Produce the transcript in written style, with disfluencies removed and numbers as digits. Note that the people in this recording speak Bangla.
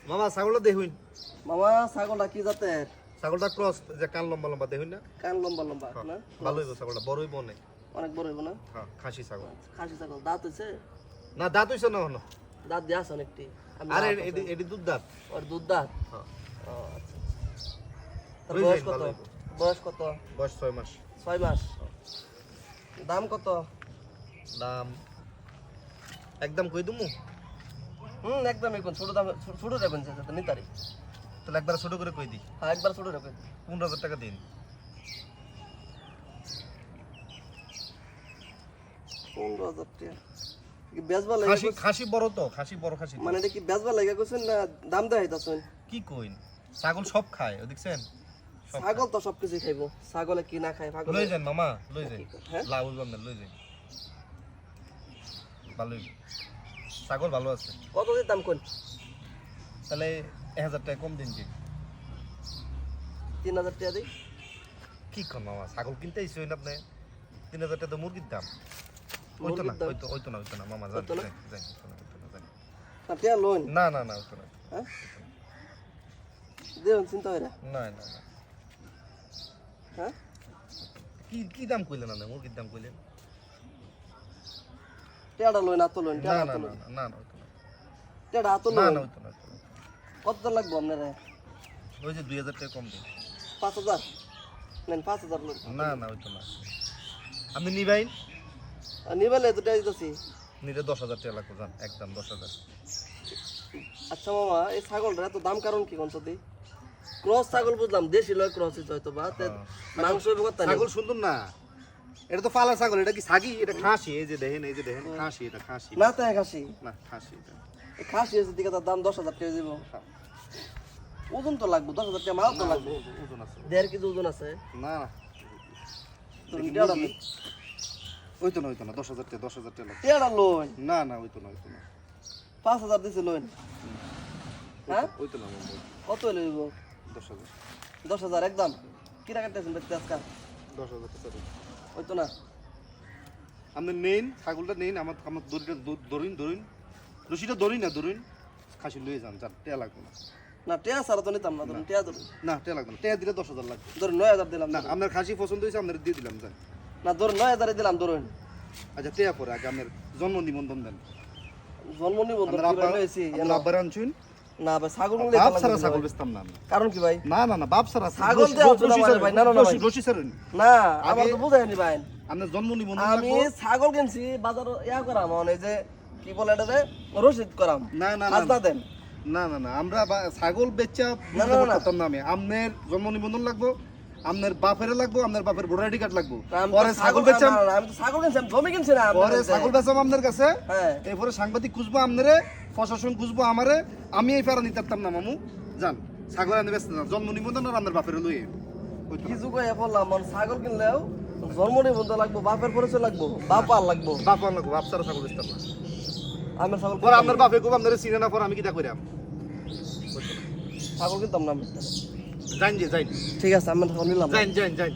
মামা ছাগলটা দেখুন। মামা ছাগলটা কি জাতের? ছাগলটা ক্রস, যে কান লম্বা লম্বা দেখুন না? কান লম্বা লম্বা না? ভালো হইব ছাগলটা, বড় হইব অনেক। অনেক বড় হইব না? হ্যাঁ, খাসি ছাগল। খাসি ছাগল দাঁত হইছে? না, দাঁত হইছে না এখনো। দাঁত দিয়ে আছে অনেকটি। আরে এডি দুধ দাঁত। ওর দুধ দাঁত? হ্যাঁ। ও আচ্ছা। তার বয়স কত? বয়স কত? বয়স 6 মাস। 6 মাস। দাম কত? দাম একদম কই দিমু? একদম এখন ছোট দাম, ছোট রাখবেন যাতে নিতারি। তাহলে একবার ছোট করে কই দি। হ্যাঁ, একবার ছোট রাখবেন। 15,000 টাকা দিন। 15,000 টাকা। কি বেচবা লাগে? খাসি বড় তো, খাসি বড় খাসি। মানে এটা কি বেচবা লাগে কইছেন না দাম দেখাইতাছেন? কি কইন? ছাগল সব খায়, ও দেখছেন? ছাগল তো সবকিছু খাইবো। ছাগলে কি না খায়? পাগল লই যান মামা, লই যান। হ্যাঁ? লাউ বন্ধ লই যান। ভালোই। ছাগল ভালো আছে। কত দিয়ে দাম কোন? তাহলে 1000 টাকা কম দিন কি? 3,000 টাকা দিই। কি কোন মামা, ছাগল কিনতে আইছেন আপনি? 3,000 টাকা তো মুরগির দাম। ওইতো না, ওইতো না মামা, যান যান যান। না টাকা লোন? না না না, ওইতো না। হ্যাঁ? দেন চিন্তা হইরা। না না না। হ্যাঁ? কি দাম কইলেন আপনি? মুরগির দাম কইলেন? টাকাটা লোন আতো লোন, না টাকা না আতো না লোন। না না, ওইতো না। টাকাটা আতো না লোন। না, ওইতো না। কত লাগবো আপনারা? ওই যে 2000 টাকা কম দিন। 5,000 নেন, 5,000 লোন। না না, ওইতো না। আপনি নিবাইন? আর নিবেলে তো টাকা দিতেছি। নিলে 10,000 টাকা লাগবে, যান একদম 10,000। আচ্ছা মামা, এই ছাগলটা এত দাম কারণ কি কোন সাথে? ক্রস ছাগল বুঝলাম, দেশি লয় ক্রস হয়তো বা মাংস হইব কত? ছাগল সুন্দর না, এটা তো পালা ছাগল। এটা কি ছাগি? এটা খাসি। এই যে দেখেন, এই যে দেখেন, খাসি। এটা খাসি না তাই খাসি না, খাসি এটা। এই খাসি এসে দিকে তার দাম 10,000 টাকা দিব। ওজন তো লাগবে 10,000 টাকা, মাল তো লাগবে। ওজন আছে? 1.5 কেজি ওজন আছে। না না, তুমি টাকা দেন। ওইতো না 10,000 টাকা, 10,000 টাকা লাগবে। টাকা লোন না না, ওইতো না 5,000 দিছে লোন। হ্যাঁ? ওইতো না মামা, কত লইব? 10,000 10,000 একদম। কি টাকা কাটতেছেন দেখতে আজকা? 10,000 টাকা। হয়তো না। আপনি নেন ছাগলটা, নেন। আমার দড়িটা ধরুন, রশিটা ধরুন না, ধরুন। খাসি লয়ে যান, যার টাকা লাগবে না। না টাকা ছাড়া তো নিতাম না, ধরুন টাকা ধরুন। না, টাকা লাগবে না। টাকা দিলে 10,000 লাগবে। ধরুন 9,000 দিলাম। না, আপনার খাসি পছন্দ হয়েছে, আপনার দিয়ে দিলাম, যান। না ধরুন 9,000 দিলাম ধরুন। আচ্ছা, টাকা পরে আগে আপনার জন্ম নিবন্ধন দেন। জন্ম নিবন্ধন আপনার কিভাবে হয়েছি? আব্বার আনছুন? না ভাই, ছাগল বাপ ছাড়া ছাগল বেচতাম না আমি। কারণ কি ভাই? না না না, বাপ ছাড়া ছাগল দেওয়া হচ্ছে না ভাই। না না না ভাই। রশি ছাড়ুন। না, আমার তো বুঝায়নি ভাই। আপনার জন্ম নিবন্ধন আমি লাগবে। ছাগল কিনছি বাজার ইয়া করাম, মানে যে কি বলে এটা রে, রসিদ করাম। না না খাজনা না দেন। না না না, আমরা ছাগল বেচা না, না, না। করতাম না আমি। আপনার জন্ম নিবন্ধন লাগবে, আপনার বাপের লাগবে, আপনার বাপের ভোটার আইডি কার্ড লাগবে। আমি তো পরে ছাগল বেচাম, না, না, আমি তো ছাগল কিনছি, আমি জমি কিনছি না। পরে ছাগল বেচাম আপনার কাছে। হ্যাঁ। এরপরে সাংবাদিক খুঁজবো আপনারে, প্রশাসন খুঁজবো আমারে। আমি এই ফেরা নিতে পারতাম না মামু, যান। ছাগল আনতে ব্যস্ত না, জন্ম নিবন্ধন আর আপনার বাপের লইয়ে। কি যুগ হয়ে বললাম, মানে ছাগল কিনলেও জন্ম নিবন্ধন লাগবো, বাপের পরিচয় লাগবো, বাপ আর লাগবো। বাপ লাগবো, বাপ ছাড়া ছাগল বেচতাম না। আমি ছাগল পরে আপনার বাপে খুব আপনার চিনে না, পরে আমি কিটা করিলাম? ছাগল কিনতাম না আমি। যাইন যে যাইন, ঠিক আছে, আমি ছাগল নিলাম। যাইন যাইন যাইন।